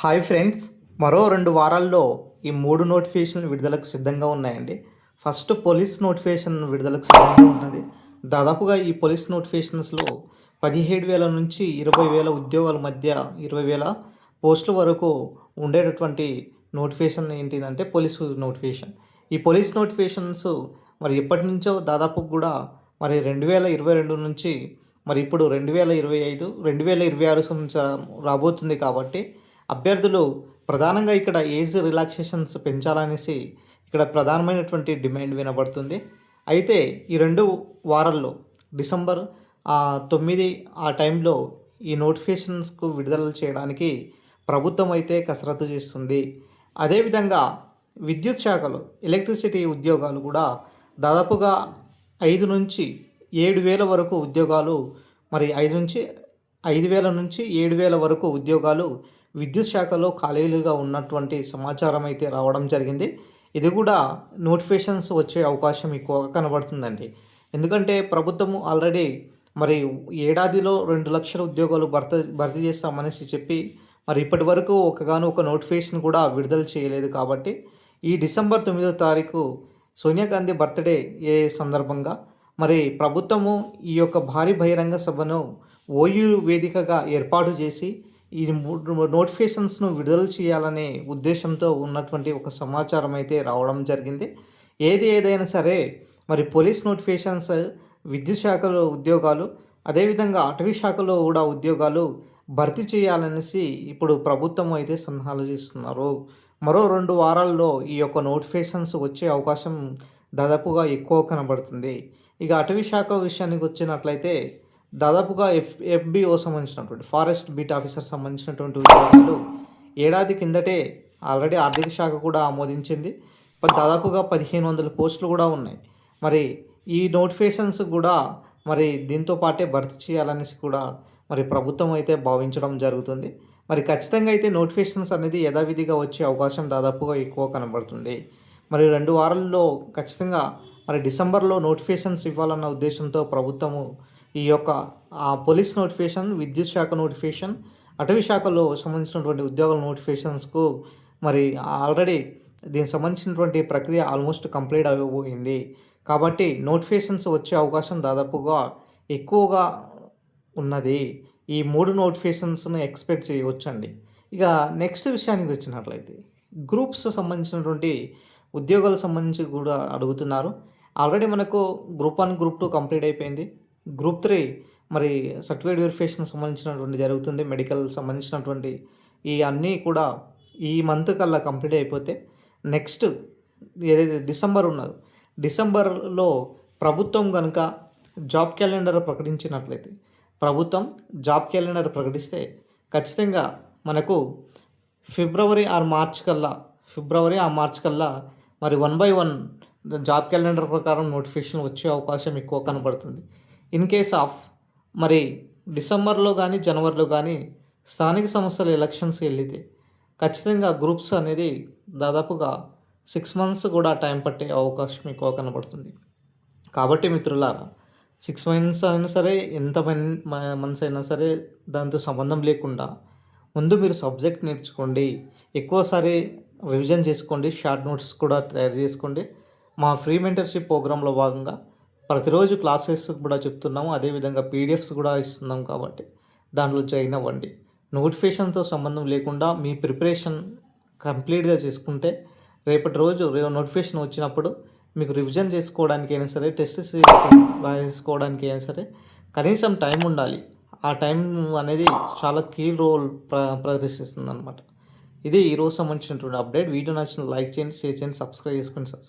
Hi friends, మరో 2 వారాల్లో ఈ 3 నోటిఫికేషన్లు విడుదలకు సిద్ధంగా ఉన్నాయండి. ఫస్ట్ పోలీస్ నోటిఫికేషన్ విడుదలకు సిద్ధంగా ఉన్నది. దాదాపుగా ఈ పోలీస్ నోటిఫికేషన్స్లో 17,000 నుంచి 20,000 ఉద్యోగాల మధ్య 20,000 పోస్టుల వరకు ఉండేటటువంటి నోటిఫికేషన్ ఏంటిదంటే పోలీసు నోటిఫికేషన్. ఈ పోలీస్ నోటిఫికేషన్స్ మరి ఎప్పటి నుంచో దాదాపు కూడా మరి 2022 నుంచి మరి ఇప్పుడు 2025, 2026 సంవత్సరం రాబోతుంది కాబట్టి అభ్యర్థులు ప్రధానంగా ఇక్కడ ఏజ్ రిలాక్సేషన్స్ పెంచాలనేసి ఇక్కడ ప్రధానమైనటువంటి డిమాండ్ వినబడుతుంది. అయితే ఈ 2 వారాల్లో డిసెంబర్ 9 ఆ టైంలో ఈ నోటిఫికేషన్స్కు విడుదల చేయడానికి ప్రభుత్వం అయితే కసరత్తు చేస్తుంది. అదేవిధంగా విద్యుత్ శాఖలో ఎలక్ట్రిసిటీ ఉద్యోగాలు కూడా దాదాపుగా 5 నుంచి 7,000 వరకు ఉద్యోగాలు, మరి 5,000 నుంచి 7,000 వరకు ఉద్యోగాలు విద్యుత్ శాఖలో ఖాళీలుగా ఉన్నటువంటి సమాచారం అయితే రావడం జరిగింది. ఇది కూడా నోటిఫికేషన్స్ వచ్చే అవకాశం ఎక్కువగా కనబడుతుందండి. ఎందుకంటే ప్రభుత్వము ఆల్రెడీ మరి ఏడాదిలో 2 లక్షల ఉద్యోగాలు భర్తీ చేస్తామనేసి చెప్పి మరి ఇప్పటి వరకు ఒక నోటిఫికేషన్ కూడా విడుదల చేయలేదు. కాబట్టి ఈ డిసెంబర్ 9వ తారీఖు సోనియా గాంధీ బర్త్డే ఏ సందర్భంగా మరి ప్రభుత్వము ఈ యొక్క భారీ బహిరంగ సభను ఓయూ వేదికగా ఏర్పాటు చేసి ఈ 3 నోటిఫికేషన్స్ను విడుదల చేయాలనే ఉద్దేశంతో ఉన్నటువంటి ఒక సమాచారం అయితే రావడం జరిగింది. ఏదైనా సరే మరి పోలీస్ నోటిఫికేషన్స్, విద్యుత్ శాఖలో ఉద్యోగాలు, అదేవిధంగా అటవీ శాఖలో కూడా ఉద్యోగాలు భర్తీ చేయాలనేసి ఇప్పుడు ప్రభుత్వం అయితే సన్నాహాలు చేస్తున్నారు. మరో 2 వారాల్లో ఈ యొక్క నోటిఫికేషన్స్ వచ్చే అవకాశం దాదాపుగా ఎక్కువ కనబడుతుంది. ఇక అటవీ శాఖ విషయానికి వచ్చినట్లయితే దాదాపుగా ఎఫ్బిఓ సంబంధించినటువంటి ఫారెస్ట్ బీట్ ఆఫీసర్ సంబంధించినటువంటి ఉద్యోగాలు ఏడాది కిందటే ఆల్రెడీ ఆర్థిక శాఖ కూడా ఆమోదించింది. దాదాపుగా 1,500 పోస్టులు కూడా ఉన్నాయి. మరి ఈ నోటిఫికేషన్స్ కూడా మరి దీంతో పాటే భర్తీ చేయాలనేసి కూడా మరి ప్రభుత్వం అయితే భావించడం జరుగుతుంది. మరి ఖచ్చితంగా అయితే నోటిఫికేషన్స్ అనేది యథావిధిగా వచ్చే అవకాశం దాదాపుగా ఎక్కువ కనబడుతుంది. మరి 2 వారాల్లో ఖచ్చితంగా మరి డిసెంబర్లో నోటిఫికేషన్స్ ఇవ్వాలన్న ఉద్దేశంతో ప్రభుత్వము ఈ యొక్క పోలీస్ నోటిఫికేషన్, విద్యుత్ శాఖ నోటిఫికేషన్, అటవీ శాఖలో సంబంధించినటువంటి ఉద్యోగాల నోటిఫికేషన్స్కు మరి ఆల్రెడీ దీనికి సంబంధించినటువంటి ప్రక్రియ ఆల్మోస్ట్ కంప్లీట్ అయిపోయింది. కాబట్టి నోటిఫికేషన్స్ వచ్చే అవకాశం దాదాపుగా ఎక్కువగా ఉన్నది. ఈ 3 నోటిఫికేషన్స్ను ఎక్స్పెక్ట్ చేయవచ్చండి. ఇక నెక్స్ట్ విషయానికి వచ్చినట్లయితే గ్రూప్స్ సంబంధించినటువంటి ఉద్యోగాలకు సంబంధించి కూడా అడుగుతున్నారు. ఆల్రెడీ మనకు గ్రూప్ 1, గ్రూప్ 2 కంప్లీట్ అయిపోయింది. గ్రూప్ 3 మరి సర్టిఫికేట్ వెరిఫికేషన్ సంబంధించినటువంటి జరుగుతుంది. మెడికల్ సంబంధించినటువంటి ఈ అన్నీ కూడా ఈ మంత్ కల్లా కంప్లీట్ అయిపోతే నెక్స్ట్ ఏదైతే డిసెంబర్ ఉన్నదో డిసెంబర్లో ప్రభుత్వం కనుక జాబ్ క్యాలెండర్ ప్రకటించినట్లయితే, ప్రభుత్వం జాబ్ క్యాలెండర్ ప్రకటిస్తే ఖచ్చితంగా మనకు ఫిబ్రవరి ఆ మార్చ్ కల్లా మరి 1 by 1 జాబ్ క్యాలెండర్ ప్రకారం నోటిఫికేషన్ వచ్చే అవకాశం ఎక్కువ కనబడుతుంది. ఇన్ కేస్ ఆఫ్ మరి డిసెంబర్లో కానీ జనవరిలో కానీ స్థానిక సంస్థల ఎలక్షన్స్ వెళితే ఖచ్చితంగా గ్రూప్స్ అనేది దాదాపుగా 6 months కూడా టైం పట్టే అవకాశం ఎక్కువ కనబడుతుంది. కాబట్టి మిత్రులారా, 6 months అయినా సరే, ఎంత మంత్స్ అయినా సరే దాంతో సంబంధం లేకుండా ముందు మీరు సబ్జెక్ట్ నేర్చుకోండి, ఎక్కువసారి రివిజన్ చేసుకోండి, షార్ట్ నోట్స్ కూడా తయారు చేసుకోండి. మా ఫ్రీ మెంటర్షిప్ ప్రోగ్రాంలో భాగంగా ప్రతిరోజు క్లాసెస్ కూడా చెప్తున్నాము, అదేవిధంగా పీడిఎఫ్స్ కూడా ఇస్తున్నాం. కాబట్టి దాంట్లో జాయిన్ అవ్వండి. నోటిఫికేషన్తో సంబంధం లేకుండా మీ ప్రిపరేషన్ కంప్లీట్గా చేసుకుంటే రేపటి రోజు నోటిఫికేషన్ వచ్చినప్పుడు మీకు రివిజన్ చేసుకోవడానికైనా సరే, టెస్ట్ సిరీస్ రాసుకోవడానికైనా సరే కనీసం టైం ఉండాలి. ఆ టైం అనేది చాలా కీ రోల్ ప్రదర్శిస్తుంది అన్నమాట. ఇది ఈరోజు సంబంధించినటువంటి అప్డేట్. వీడియో నచ్చిన లైక్ చేయండి, షేర్ చేయండి, సబ్స్క్రైబ్ చేసుకోండి సార్.